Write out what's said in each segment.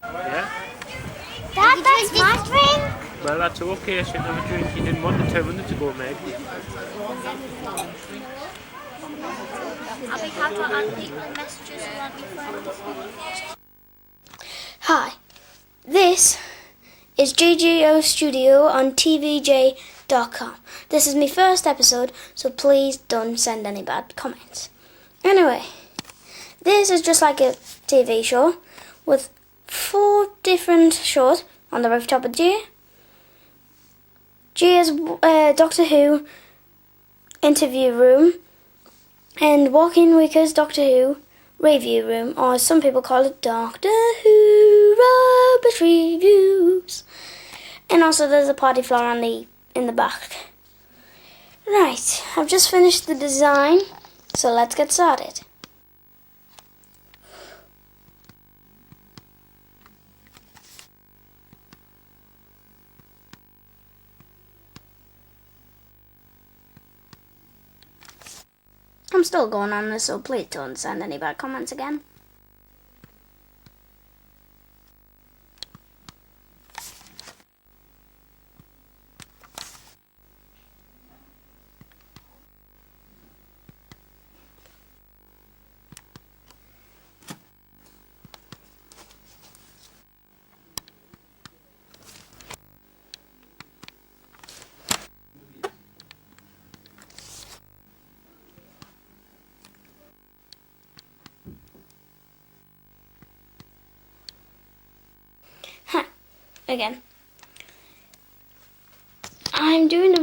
Yeah? Dad, that's my drink. Well, that's okay. She have a drink. You didn't want it 10 minutes ago, maybe. I'll be careful on people and messages who want me friends. Hi, this is JJO Studio on tvj.com. This is my first episode, so please don't send any bad comments. Anyway, this is just like a TV show with 4 different shows on the rooftop of G. G is Doctor Who interview room, and Walking Weekers Doctor Who review room, or as some people call it, Doctor Who rubbish reviews. And also there's a party floor in the back. Right, I've just finished the design, so let's get started. I'm still going on this, so please don't send any bad comments again. Again, I'm doing the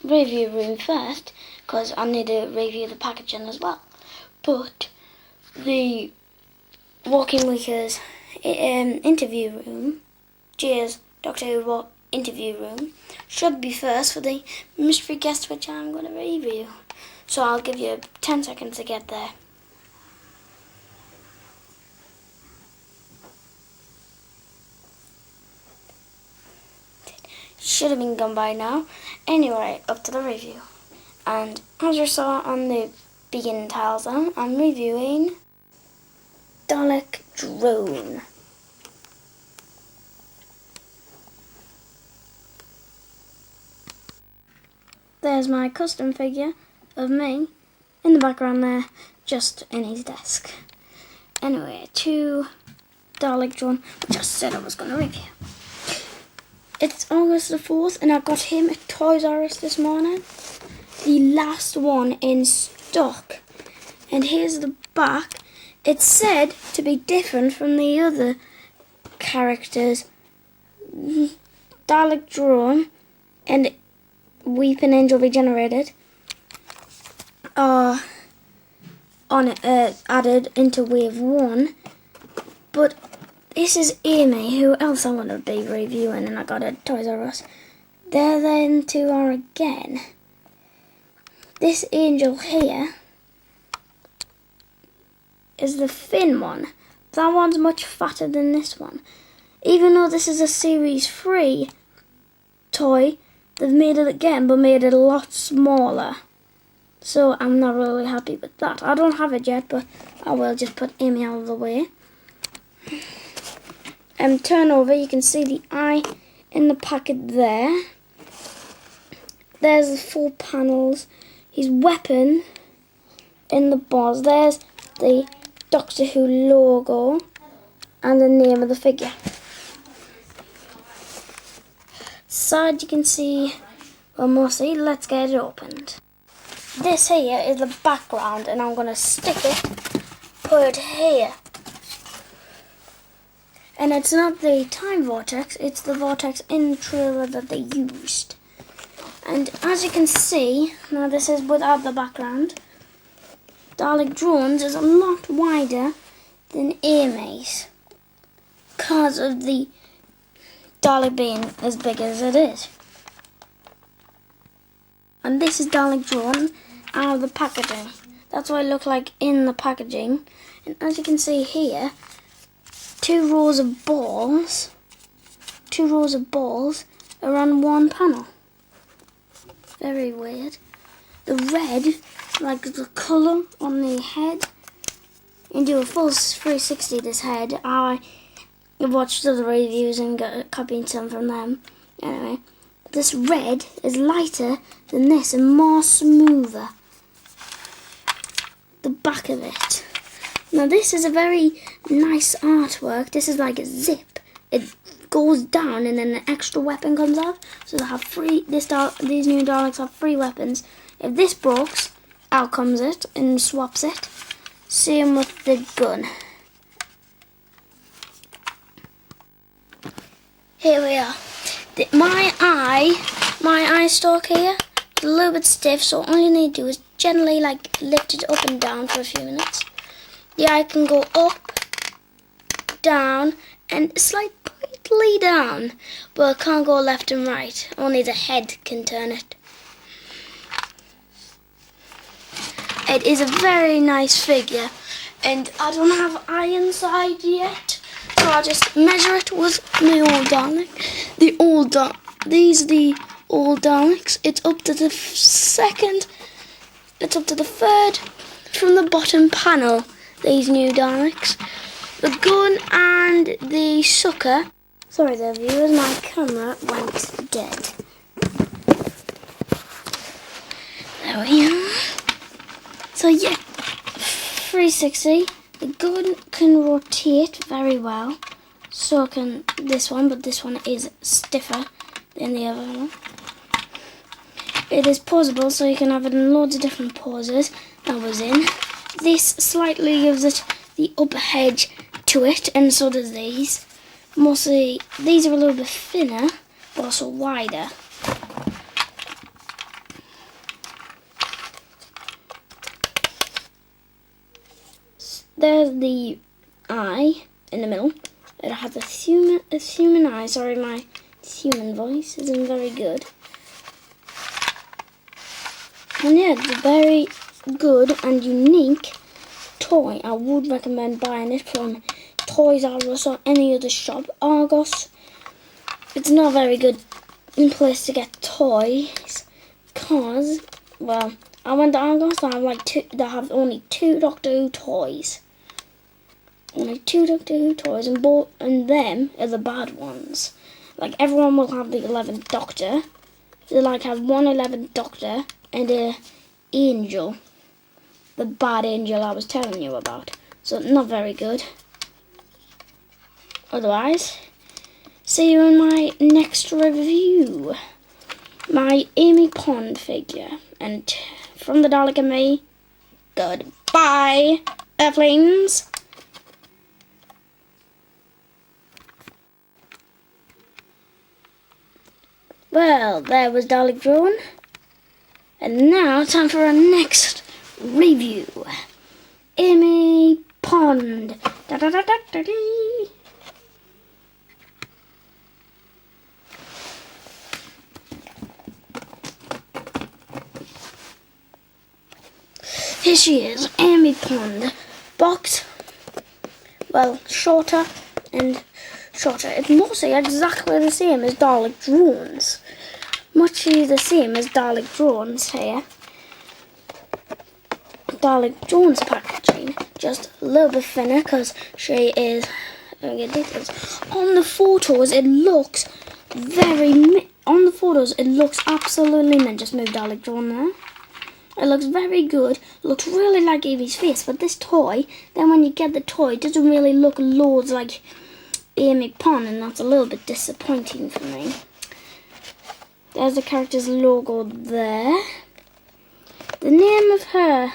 review room first because I need to review the packaging as well. But the Walking Weekers interview room, Cheers Doctor Who interview room, should be first for the mystery guest which I'm going to review. So I'll give you 10 seconds to get there. Should have been gone by now. Anyway, up to the review. And as you saw on the beginning tiles then, I'm reviewing Dalek Drone. There's my custom figure of me in the background there, just in his desk. Anyway, to Dalek Drone, which I said I was going to review. It's August the 4th and I got him at Toys R Us this morning. The last one in stock. And here's the back. It's said to be different from the other characters. Dalek Drone and Weeping Angel Regenerated are added into Wave 1. But this is Amy, who else I'm going to be reviewing, and I got a Toys R Us. There then two are again. This angel here is the thin one. That one's much fatter than this one. Even though this is a Series 3 toy, they've made it again, but made it a lot smaller. So I'm not really happy with that. I don't have it yet, but I will just put Amy out of the way. Turn over, you can see the eye in the packet there. There's the 4 panels. His weapon in the bars. There's the Doctor Who logo and the name of the figure. Side you can see, well, mostly, let's get it opened. This here is the background, and I'm going to stick it, put it here. And it's not the time vortex, it's the vortex in the trailer that they used. And as you can see, now this is without the background, Dalek Drones is a lot wider than Amy's because of the Dalek being as big as it is. And this is Dalek Drone out of the packaging. That's what it looked like in the packaging. And as you can see here, 2 rows of balls around one panel. Very weird. The red, like the colour on the head, and do a full 360 this head. I watched other reviews and got copied some from them. Anyway, this red is lighter than this and more smoother. The back of it. Now this is a very nice artwork. This is like a zip. It goes down and then an extra weapon comes out. So they have these new Daleks have 3 weapons. If this breaks, out comes it and swaps it. Same with the gun. Here we are. My eye stalk here is a little bit stiff, so all you need to do is gently like lift it up and down for a few minutes. The eye can go up, down, and slightly down, but it can't go left and right. Only the head can turn it. It is a very nice figure, and I don't have eye inside yet, so I'll just measure it with my old Dalek. These are the old Daleks. It's up to the second. It's up to the third from the bottom panel. These new Daleks, the gun and the sucker. Sorry there viewers, my camera went dead. There we are. So yeah, 360. The gun can rotate very well. So can this one, but this one is stiffer than the other one. It is pausable, so you can have it in loads of different poses. That was in. This slightly gives it the upper edge to it, and so does these. Mostly, these are a little bit thinner, but also wider. There's the eye in the middle. It has a human eye. Sorry, my human voice isn't very good. And yeah, it's a very good and unique toy. I would recommend buying it from Toys R Us or any other shop. Argos, it's not a very good place to get toys because, well, I went to Argos. They have only 2 Doctor Who toys. Only 2 Doctor Who toys, and them are the bad ones. Like everyone will have the 11th Doctor. They like have one 11th Doctor and a angel. The bad angel I was telling you about. So not very good. Otherwise, see you in my next review. My Amy Pond figure. And from the Dalek and me, goodbye, airplanes. Well, there was Dalek Drone. And now, time for our next review. Amy Pond. Da da da da da dee. Here she is, Amy Pond. Box, well, shorter and shorter. It's mostly exactly the same as Dalek Drones. Much the same as Dalek Drones here. Dalek Drones packaging, just a little bit thinner because she is. On the photos, it looks on the photos, it looks absolutely mint. Just move Dalek Drone there. It looks very good. Looks really like Amy's face, but this toy, then when you get the toy, it doesn't really look loads like Amy Pond, and that's a little bit disappointing for me. There's the character's logo there. The name of her,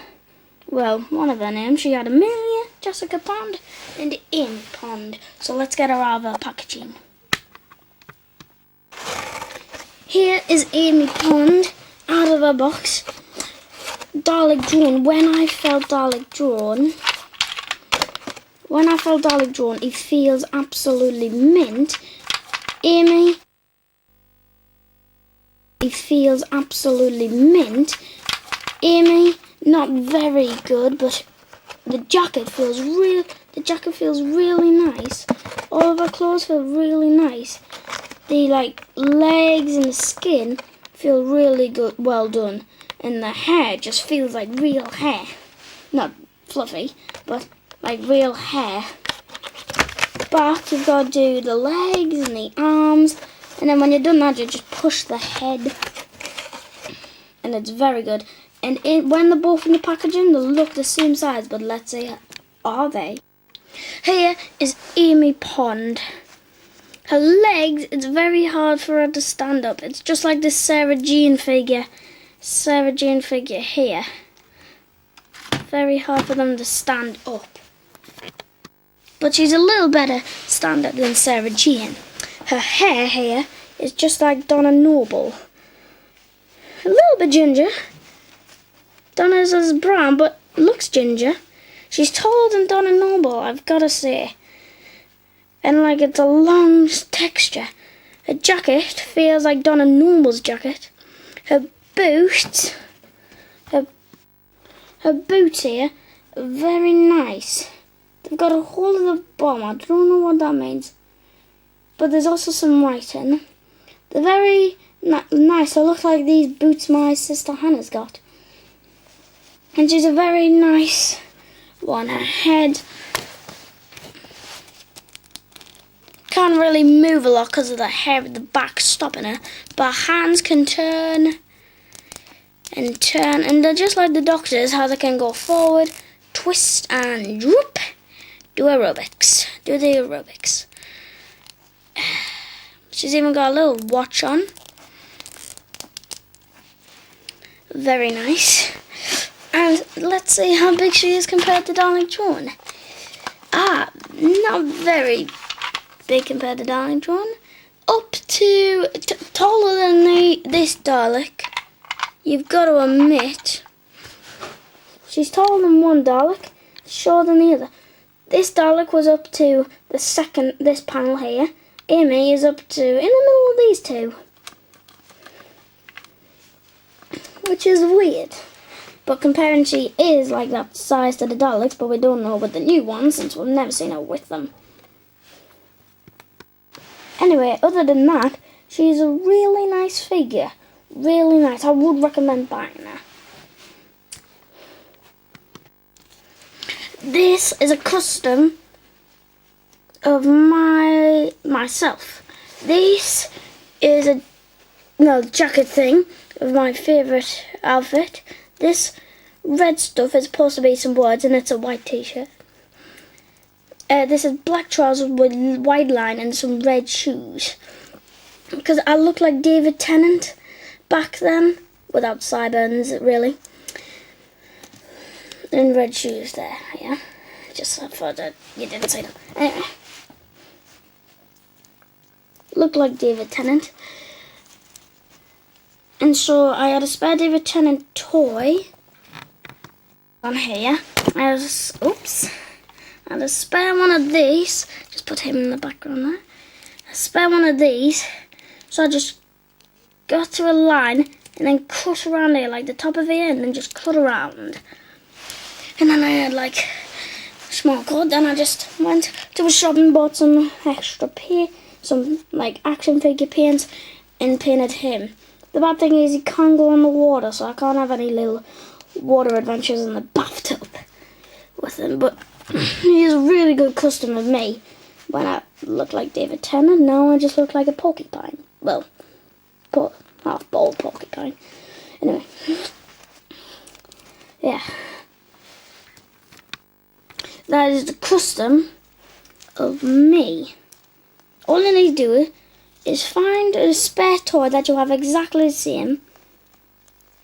well, one of her names, she had Amelia, Jessica Pond, and Amy Pond. So let's get her out of her packaging. Here is Amy Pond out of her box. Dalek Drone. When I felt Dalek Drone, it feels absolutely mint. Amy, it feels absolutely mint. Amy, not very good, but the jacket feels really nice. All of her clothes feel really nice. The legs and the skin feel really good, well done. And the hair just feels like real hair. Not fluffy, but like real hair. Back, you've got to do the legs and the arms, and then when you're done that, you just push the head, and it's very good. And when they're both in the packaging, they look the same size, but let's see, are they? Here is Amy Pond. Her legs, it's very hard for her to stand up. It's just like this Sarah Jean figure here. Very hard for them to stand up. But she's a little better stand-up than Sarah Jean. Her hair here is just like Donna Noble. A little bit ginger. Donna's is brown, but looks ginger. She's taller than Donna Noble, I've got to say. And like it's a long texture. Her jacket feels like Donna Noble's jacket. Her boots, her boots here are very nice. They've got a hole in the bottom. I don't know what that means. But there's also some writing. They're very nice. They look like these boots my sister Hannah's got. And she's a very nice one. Her head can't really move a lot because of the hair at the back stopping her. But her hands can turn and turn. And they're just like the doctors, how they can go forward, twist and droop. Do aerobics. Do the aerobics. She's even got a little watch on. Very nice. And let's see how big she is compared to Darling Joan. Not very big compared to Darling Joan. Up to taller than this Dalek. You've got to admit. She's taller than one Dalek, shorter than the other. This Dalek was up to this panel here. Amy is up to in the middle of these two. Which is weird. But comparing, she is like that size to the Daleks, but we don't know about the new ones since we've never seen her with them. Anyway, other than that, she's a really nice figure. Really nice. I would recommend buying her. This is a custom of myself. This is a jacket thing of my favourite outfit. This red stuff is supposed to be some words, and it's a white t-shirt. This is black trousers with white line and some red shoes. Because I look like David Tennant back then, without sideburns really. And red shoes there, yeah. Just thought that you didn't say that. Anyway. Look like David Tennant. And so I had a spare David Tennant toy on here. I had a spare one of these. Just put him in the background there. A spare one of these. So I just got to a line and then cut around here, like the top of it, and then just cut around. And then I had like small cord. Then I just went to a shop and bought some extra paint, some like action figure paints, and painted him. The bad thing is he can't go on the water, so I can't have any little water adventures in the bathtub with him. But he's a really good custom of me. When I looked like David Tennant, now I just look like a porcupine. Well, half-bald porcupine. Anyway, yeah. That is the custom of me. All you need to do is find a spare toy that you have exactly the same,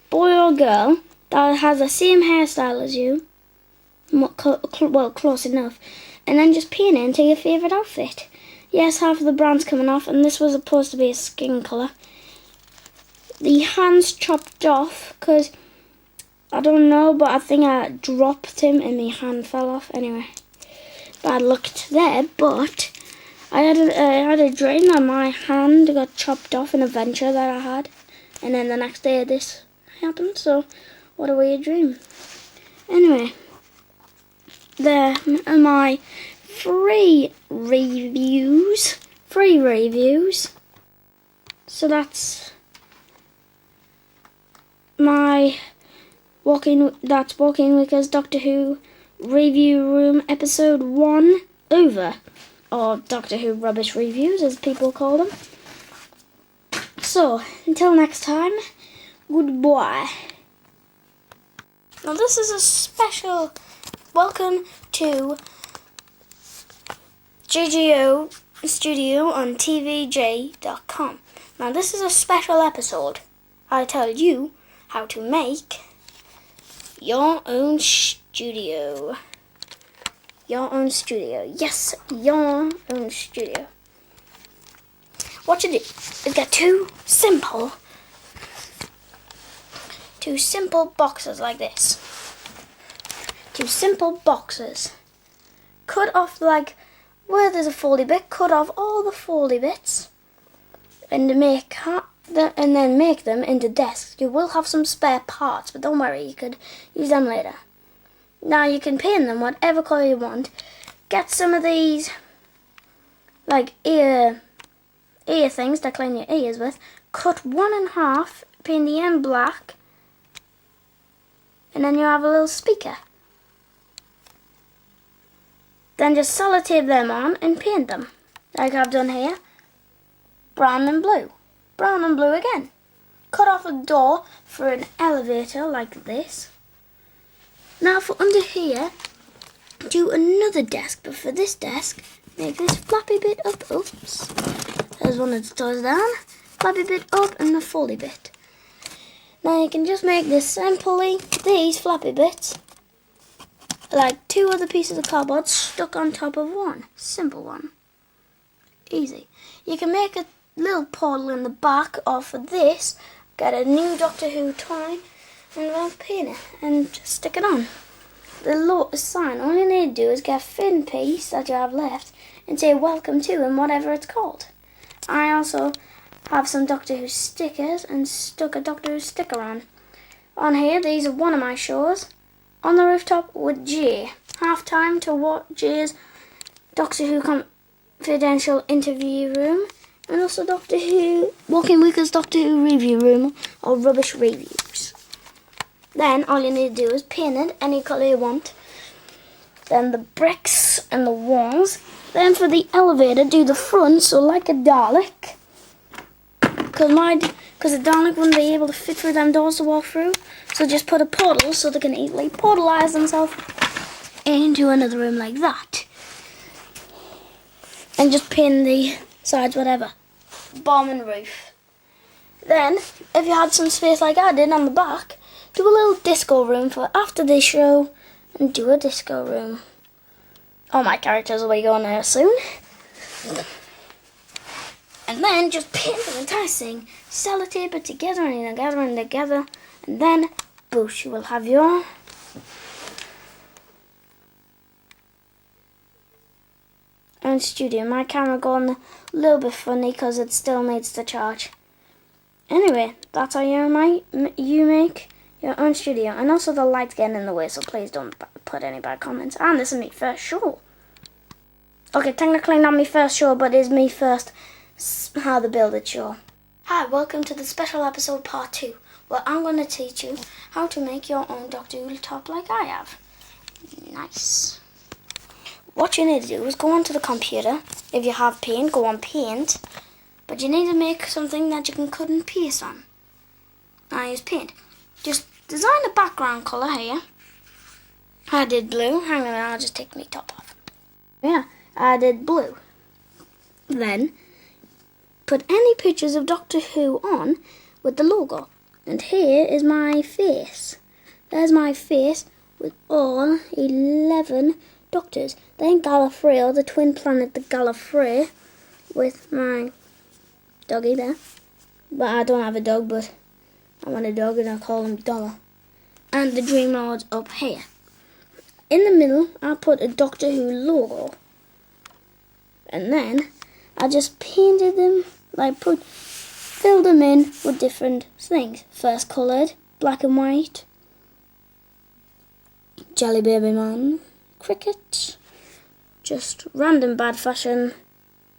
boy or girl, that has the same hairstyle as you, well, close enough, and then just paint it into your favourite outfit. Yes, half of the brand's coming off, and this was supposed to be a skin colour. The hands chopped off, because I don't know, but I think I dropped him and my hand fell off. Anyway, bad luck there, but I had a dream that my hand got chopped off in a venture that I had, and then the next day this happened, so what a weird dream. Anyway, there are my free reviews. So that's my Walking Wickers Doctor Who Review Room Episode 1 over, or Doctor Who Rubbish Reviews as people call them. So, until next time, goodbye. Now this is a special welcome to JJO Studio on tvj.com. Now this is a special episode. I tell you how to make your own studio. Your own studio. Yes, your own studio. What you do is get two simple boxes like this. Two simple boxes. Cut off, like where there's a foldy bit, cut off all the foldy bits and then make them into desks. You will have some spare parts, but don't worry, you could use them later. Now you can paint them whatever colour you want. Get some of these like ear things to clean your ears with. Cut one in half, paint the end black, and then you have a little speaker. Then just sellotape them on and paint them, like I've done here. Brown and blue. Brown and blue again. Cut off a door for an elevator like this. Now for under here, do another desk, but for this desk, make this flappy bit up. Oops. There's one of the doors down. Flappy bit up and the foldy bit. Now you can just make this simply, these flappy bits, like two other pieces of cardboard stuck on top of one. Simple one. Easy. You can make a little portal in the back, or for this, get a new Doctor Who toy and then paint it and just stick it on. The Lotus sign, all you need to do is get a thin piece that you have left and say welcome to and whatever it's called. I also have some Doctor Who stickers and stuck a Doctor Who sticker on. On here, these are one of my shows. On the Rooftop with Jay. Half time to watch Jay's Doctor Who Confidential Interview Room. And also Doctor Who, Walking Weekers Doctor Who Review Room, or Rubbish Reviews. Then all you need to do is paint it any colour you want. Then the bricks and the walls. Then for the elevator, do the front, so like a Dalek. Because the Dalek wouldn't be able to fit through them doors to walk through. So just put a portal so they can easily portalize themselves into another room like that. And just pin the sides, whatever. Bomb and roof. Then, if you had some space like I did on the back, do a little disco room for after this show, and do a disco room. All my characters will be going there soon. And then just paint the entire thing, sellotape it together and together and together, and then, boosh, you will have your own studio. My camera going a little bit funny because it still needs to charge. Anyway, that's how you make your own studio. And also the light's getting in the way, so please don't put any bad comments. And this is my first show. Okay, technically not my first show, but it's my first How to Build It show. Hi, welcome to the special episode part 2, where I'm going to teach you how to make your own Doctor Who top like I have. Nice. What you need to do is go onto the computer. If you have paint, go on paint. But you need to make something that you can cut and paste on. I use paint. Just design a background colour here. I did blue. Hang on, I'll just take my top off. Yeah, I did blue. Then, put any pictures of Doctor Who on with the logo. And here is my face. There's my face with all 11 Doctors. Then Gallifrey, the twin planet, the Gallifrey, with my doggy there. But I don't have a dog, but I want a dog and I'll call him Dollar. And the Dream Lords up here. In the middle, I'll put a Doctor Who logo. And then I just painted them, filled them in with different things. First coloured, black and white, Jelly Baby Man, Cricket, just random bad fashion,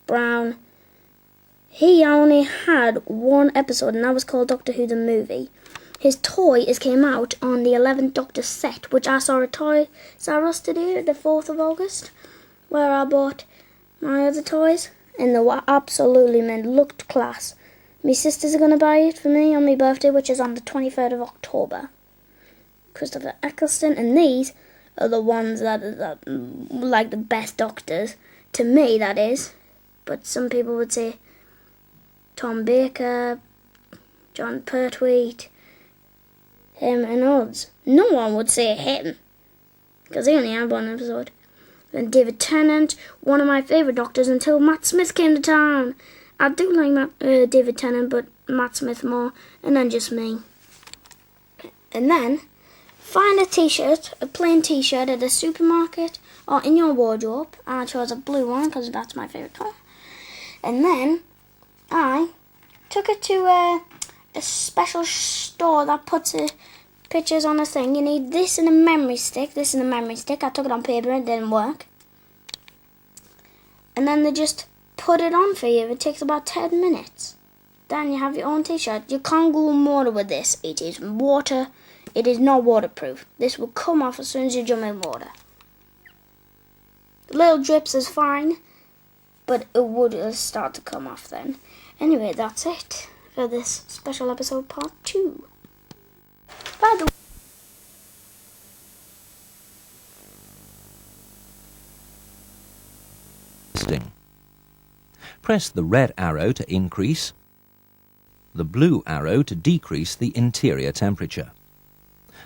brown. He only had one episode and that was called Doctor Who the Movie. his toy is came out on the 11th Doctor set, which I saw at Toys R Us today, the 4th of August, where I bought my other toys, and they were absolutely mint, looked class. My sisters are going to buy it for me on my birthday, which is on the 23rd of October. Christopher Eccleston, and these are the ones that are like the best Doctors, to me that is, but some people would say Tom Baker, John Pertwee, him and others. No one would say him, because he only had one episode. Then David Tennant, one of my favourite Doctors until Matt Smith came to town. I do like David Tennant, but Matt Smith more, and then just me. And then, find a t-shirt, a plain t-shirt at a supermarket or in your wardrobe. I chose a blue one because that's my favourite colour. And then, I took it to a special store that puts pictures on a thing. You need this and a memory stick. I took it on paper, it didn't work. And then they just put it on for you. It takes about 10 minutes. Then you have your own t-shirt. You can't go in water with this. It is water. It is not waterproof. This will come off as soon as you jump in water. The little drips is fine, but it would start to come off then. Anyway, that's it for this special episode part 2. By the way, press the red arrow to increase, the blue arrow to decrease the interior temperature.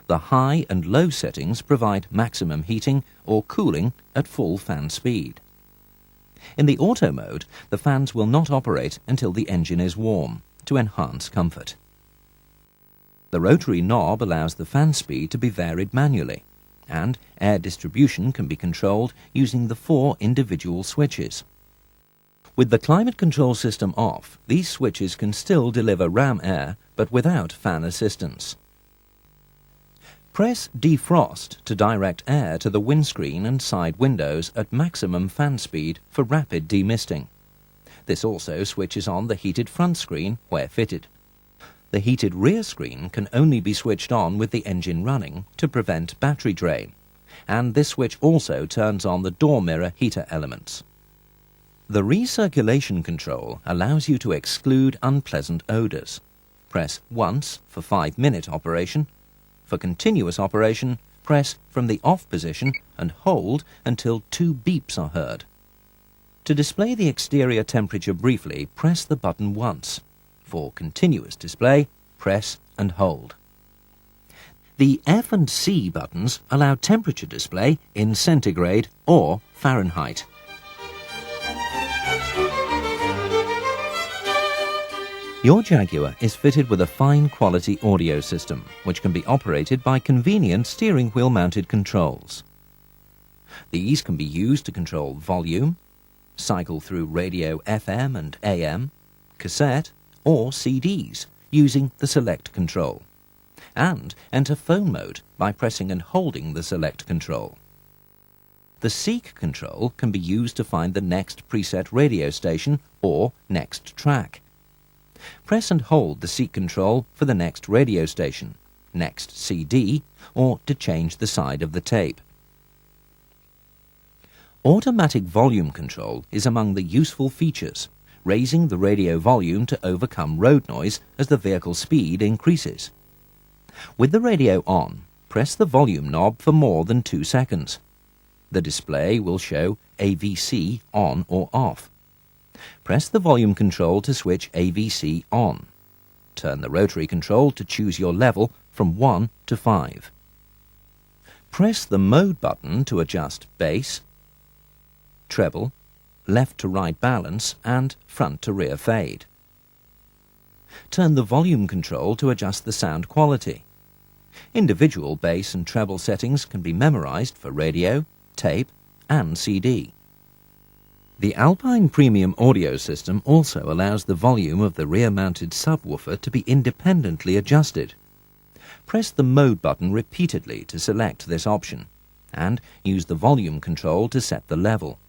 The high and low settings provide maximum heating or cooling at full fan speed. In the auto mode, the fans will not operate until the engine is warm, to enhance comfort. The rotary knob allows the fan speed to be varied manually, and air distribution can be controlled using the 4 individual switches. With the climate control system off, these switches can still deliver ram air, but without fan assistance. Press defrost to direct air to the windscreen and side windows at maximum fan speed for rapid demisting. This also switches on the heated front screen where fitted. The heated rear screen can only be switched on with the engine running to prevent battery drain, and this switch also turns on the door mirror heater elements. The recirculation control allows you to exclude unpleasant odours. Press once for 5-minute operation. For continuous operation, press from the off position and hold until 2 beeps are heard. To display the exterior temperature briefly, press the button once. For continuous display, press and hold. The F and C buttons allow temperature display in centigrade or Fahrenheit. Your Jaguar is fitted with a fine quality audio system, which can be operated by convenient steering wheel mounted controls. These can be used to control volume, cycle through radio FM and AM, cassette or CDs using the select control, and enter phone mode by pressing and holding the select control. The seek control can be used to find the next preset radio station or next track. Press and hold the seek control for the next radio station, next CD, or to change the side of the tape. Automatic volume control is among the useful features, raising the radio volume to overcome road noise as the vehicle speed increases. With the radio on, press the volume knob for more than 2 seconds. The display will show AVC on or off. Press the volume control to switch AVC on. Turn the rotary control to choose your level from 1 to 5. Press the mode button to adjust bass, treble, left to right balance and front to rear fade. Turn the volume control to adjust the sound quality. Individual bass and treble settings can be memorized for radio, tape and CD. The Alpine Premium audio system also allows the volume of the rear-mounted subwoofer to be independently adjusted. Press the mode button repeatedly to select this option, and use the volume control to set the level.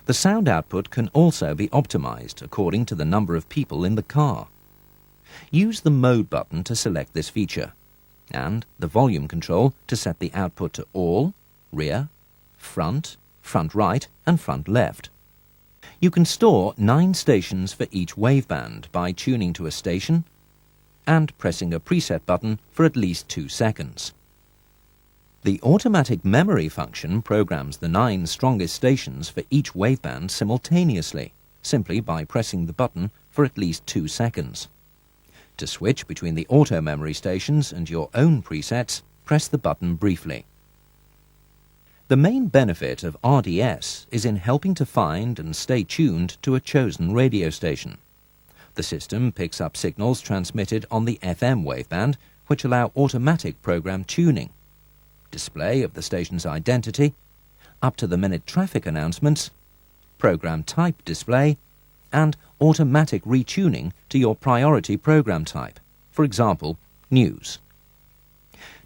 The sound output can also be optimized according to the number of people in the car. Use the Mode button to select this feature, and the volume control to set the output to all, rear, front, front right and front left. You can store 9 stations for each waveband by tuning to a station and pressing a preset button for at least 2 seconds. The automatic memory function programs the 9 strongest stations for each waveband simultaneously, simply by pressing the button for at least 2 seconds. To switch between the auto memory stations and your own presets, press the button briefly. The main benefit of RDS is in helping to find and stay tuned to a chosen radio station. The system picks up signals transmitted on the FM waveband, which allow automatic program tuning, display of the station's identity, up-to-the-minute traffic announcements, program type display, and automatic retuning to your priority program type, for example, news.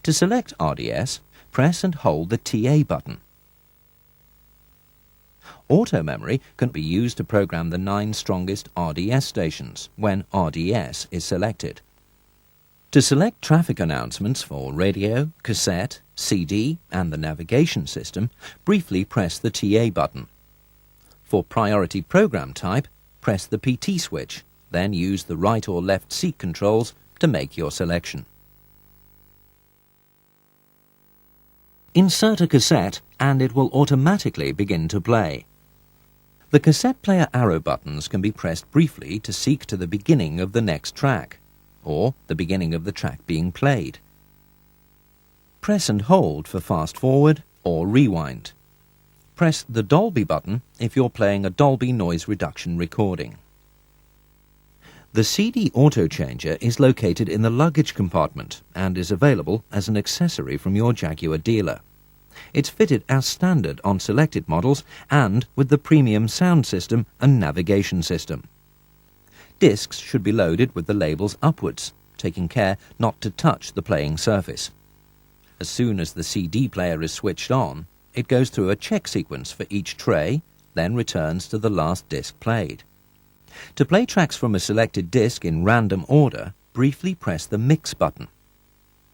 To select RDS, press and hold the TA button. Auto memory can be used to program the 9 strongest RDS stations when RDS is selected. To select traffic announcements for radio, cassette, CD and the navigation system, briefly press the TA button. For priority program type, press the PT switch, then use the right or left seat controls to make your selection. Insert a cassette and it will automatically begin to play. The cassette player arrow buttons can be pressed briefly to seek to the beginning of the next track, or the beginning of the track being played. Press and hold for fast forward or rewind. Press the Dolby button if you're playing a Dolby noise reduction recording. The CD auto changer is located in the luggage compartment and is available as an accessory from your Jaguar dealer. It's fitted as standard on selected models and with the premium sound system and navigation system. Discs should be loaded with the labels upwards, taking care not to touch the playing surface. As soon as the CD player is switched on, it goes through a check sequence for each tray, then returns to the last disc played. To play tracks from a selected disc in random order, briefly press the Mix button.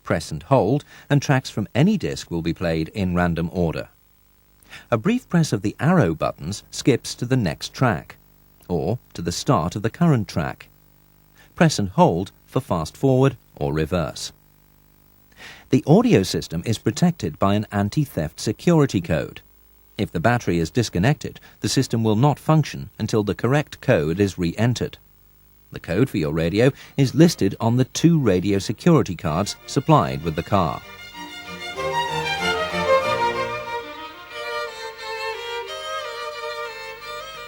Press and hold, and tracks from any disc will be played in random order. A brief press of the arrow buttons skips to the next track, or to the start of the current track. Press and hold for fast forward or reverse. The audio system is protected by an anti-theft security code. If the battery is disconnected, the system will not function until the correct code is re-entered. The code for your radio is listed on the 2 radio security cards supplied with the car.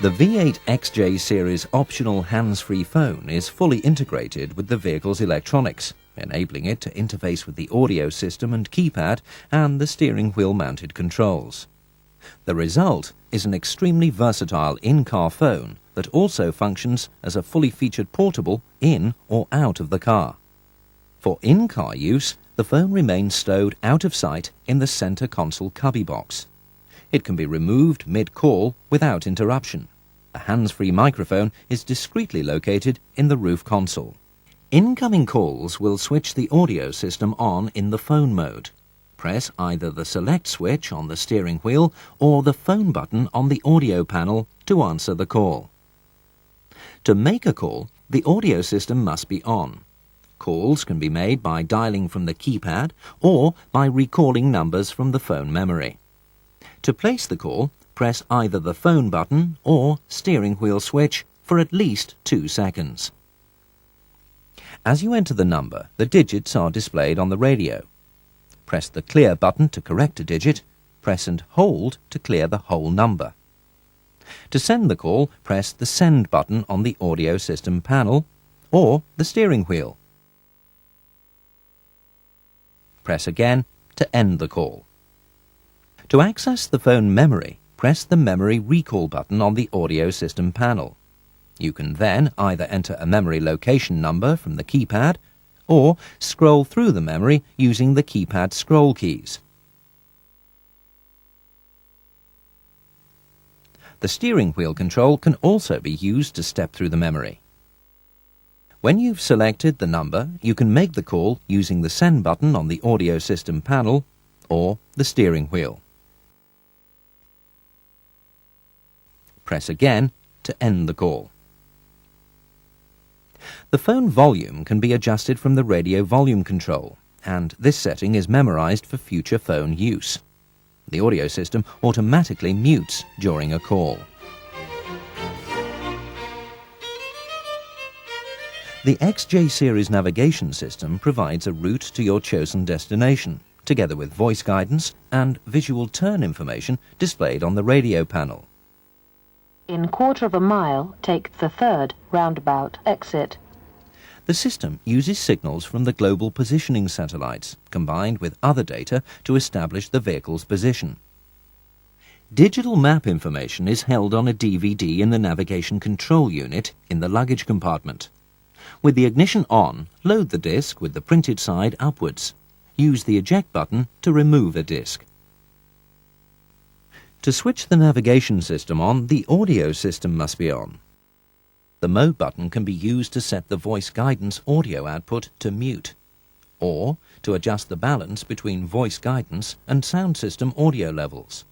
The V8 XJ series optional hands-free phone is fully integrated with the vehicle's electronics, enabling it to interface with the audio system and keypad and the steering wheel mounted controls. The result is an extremely versatile in-car phone that also functions as a fully featured portable in or out of the car. For in-car use, the phone remains stowed out of sight in the center console cubby box. It can be removed mid-call without interruption. A hands-free microphone is discreetly located in the roof console. Incoming calls will switch the audio system on in the phone mode. Press either the select switch on the steering wheel or the phone button on the audio panel to answer the call. To make a call, the audio system must be on. Calls can be made by dialing from the keypad or by recalling numbers from the phone memory. To place the call, press either the phone button or steering wheel switch for at least 2 seconds. As you enter the number, the digits are displayed on the radio. Press the clear button to correct a digit. Press and hold to clear the whole number. To send the call, press the send button on the audio system panel or the steering wheel. Press again to end the call. To access the phone memory, press the memory recall button on the audio system panel. You can then either enter a memory location number from the keypad or scroll through the memory using the keypad scroll keys. The steering wheel control can also be used to step through the memory. When you've selected the number, you can make the call using the Send button on the audio system panel or the steering wheel. Press again to end the call. The phone volume can be adjusted from the radio volume control, and this setting is memorized for future phone use. The audio system automatically mutes during a call. The XJ series navigation system provides a route to your chosen destination, together with voice guidance and visual turn information displayed on the radio panel. In quarter of a mile, take the third roundabout exit. The system uses signals from the global positioning satellites, combined with other data to establish the vehicle's position. Digital map information is held on a DVD in the navigation control unit in the luggage compartment. With the ignition on, load the disc with the printed side upwards. Use the eject button to remove a disc. To switch the navigation system on, the audio system must be on. The mode button can be used to set the voice guidance audio output to mute, or to adjust the balance between voice guidance and sound system audio levels.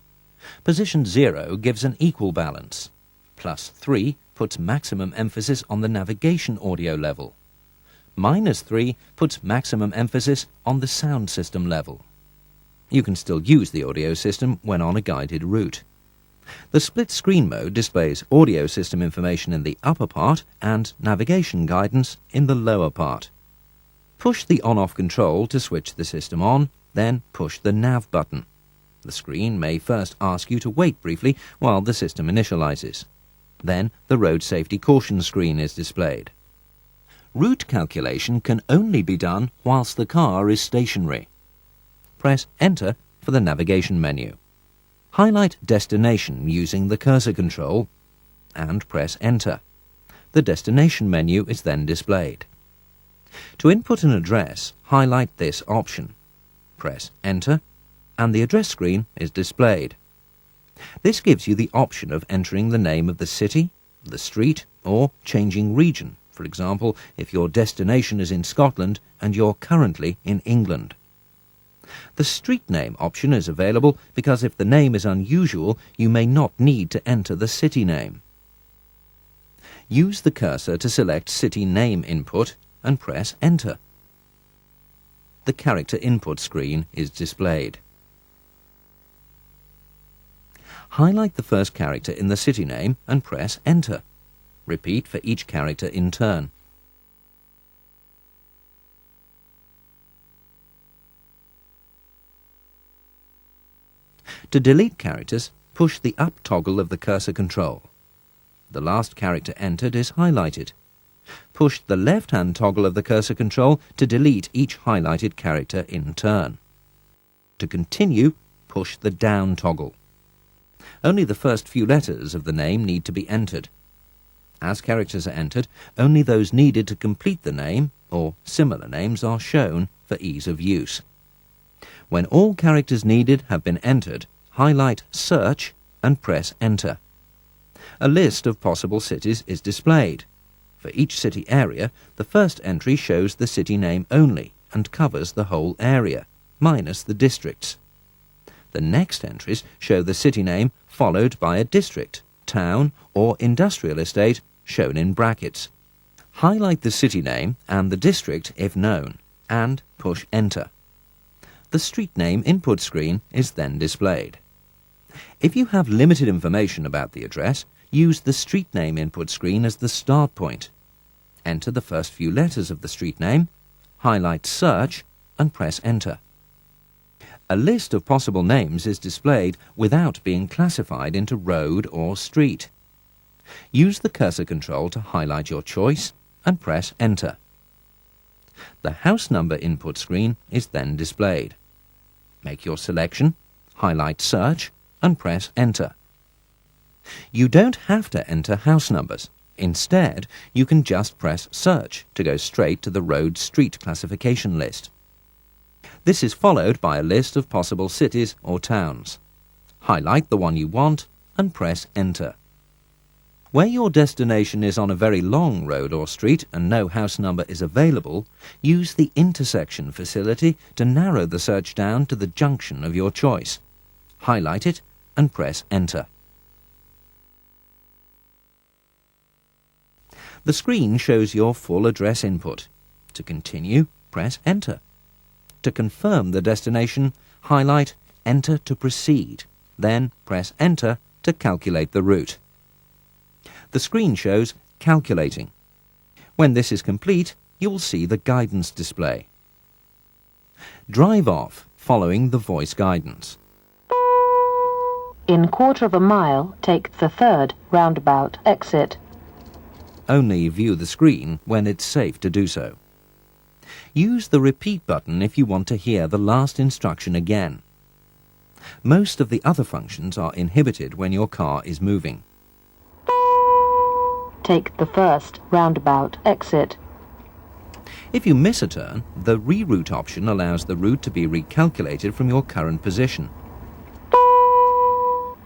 Position 0 gives an equal balance. +3 puts maximum emphasis on the navigation audio level. -3 puts maximum emphasis on the sound system level. You can still use the audio system when on a guided route. The split screen mode displays audio system information in the upper part and navigation guidance in the lower part. Push the on-off control to switch the system on, then push the nav button. The screen may first ask you to wait briefly while the system initializes. Then the road safety caution screen is displayed. Route calculation can only be done whilst the car is stationary. Press Enter for the navigation menu. Highlight Destination using the cursor control and press Enter. The destination menu is then displayed. To input an address, highlight this option. Press Enter and the address screen is displayed. This gives you the option of entering the name of the city, the street, or changing region. For example, if your destination is in Scotland and you're currently in England. The street name option is available because if the name is unusual, you may not need to enter the city name. Use the cursor to select city name input and press Enter. The character input screen is displayed. Highlight the first character in the city name and press Enter. Repeat for each character in turn. To delete characters, push the up toggle of the cursor control. The last character entered is highlighted. Push the left-hand toggle of the cursor control to delete each highlighted character in turn. To continue, push the down toggle. Only the first few letters of the name need to be entered. As characters are entered, only those needed to complete the name or similar names are shown for ease of use. When all characters needed have been entered, highlight Search and press Enter. A list of possible cities is displayed. For each city area, the first entry shows the city name only and covers the whole area, minus the districts. The next entries show the city name followed by a district, town, or industrial estate shown in brackets. Highlight the city name and the district if known, and push Enter. The street name input screen is then displayed. If you have limited information about the address, use the street name input screen as the start point. Enter the first few letters of the street name, highlight Search, and press Enter. A list of possible names is displayed without being classified into road or street. Use the cursor control to highlight your choice and press Enter. The house number input screen is then displayed. Make your selection, highlight Search, and press Enter. You don't have to enter house numbers. Instead, you can just press Search to go straight to the road-street classification list. This is followed by a list of possible cities or towns. Highlight the one you want and press Enter. Where your destination is on a very long road or street and no house number is available, use the intersection facility to narrow the search down to the junction of your choice. Highlight it and press Enter. The screen shows your full address input. To continue, press Enter. To confirm the destination, highlight Enter to proceed, then press Enter to calculate the route. The screen shows Calculating. When this is complete, you will see the guidance display. Drive off following the voice guidance. In quarter of a mile, take the third roundabout exit. Only view the screen when it's safe to do so. Use the repeat button if you want to hear the last instruction again. Most of the other functions are inhibited when your car is moving. Take the first roundabout exit. If you miss a turn, the reroute option allows the route to be recalculated from your current position.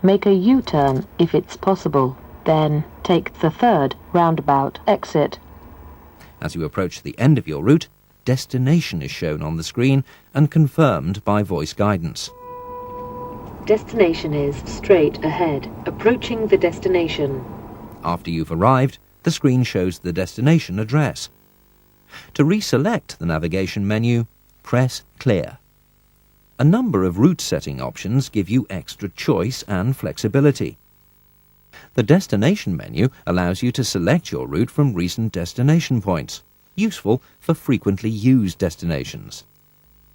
Make a U-turn if it's possible. Then take the third roundabout exit. As you approach the end of your route, destination is shown on the screen and confirmed by voice guidance. Destination is straight ahead. Approaching the destination. After you've arrived, the screen shows the destination address. To reselect the navigation menu, press Clear. A number of route setting options give you extra choice and flexibility. The destination menu allows you to select your route from recent destination points, useful for frequently used destinations.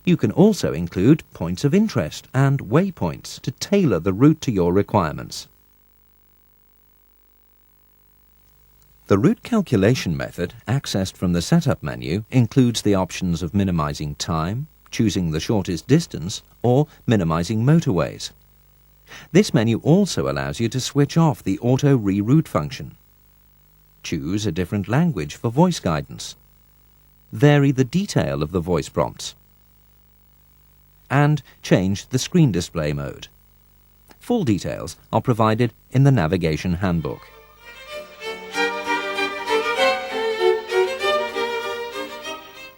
You can also include points of interest and waypoints to tailor the route to your requirements. The route calculation method, accessed from the setup menu, includes the options of minimizing time, choosing the shortest distance, or minimizing motorways. This menu also allows you to switch off the auto reroute function. Choose a different language for voice guidance. Vary the detail of the voice prompts. And change the screen display mode. Full details are provided in the navigation handbook.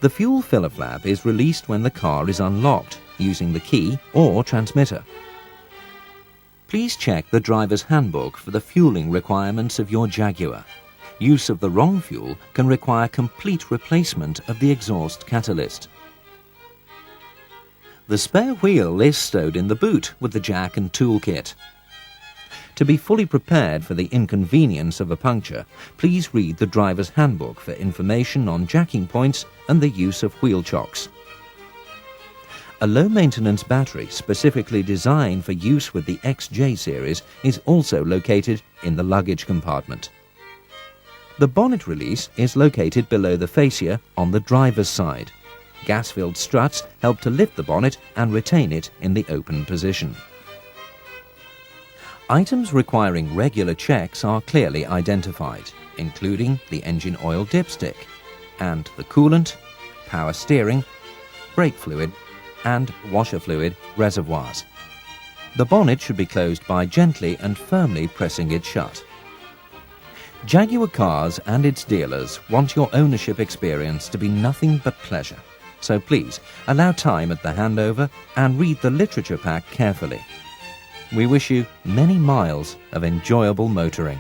The fuel filler flap is released when the car is unlocked, using the key or transmitter. Please check the driver's handbook for the fueling requirements of your Jaguar. Use of the wrong fuel can require complete replacement of the exhaust catalyst. The spare wheel is stowed in the boot with the jack and toolkit. To be fully prepared for the inconvenience of a puncture, please read the driver's handbook for information on jacking points and the use of wheel chocks. A low-maintenance battery specifically designed for use with the XJ series is also located in the luggage compartment. The bonnet release is located below the fascia on the driver's side. Gas-filled struts help to lift the bonnet and retain it in the open position. Items requiring regular checks are clearly identified, including the engine oil dipstick and the coolant, power steering, brake fluid and washer fluid reservoirs. The bonnet should be closed by gently and firmly pressing it shut. Jaguar Cars and its dealers want your ownership experience to be nothing but pleasure, so please allow time at the handover and read the literature pack carefully. We wish you many miles of enjoyable motoring.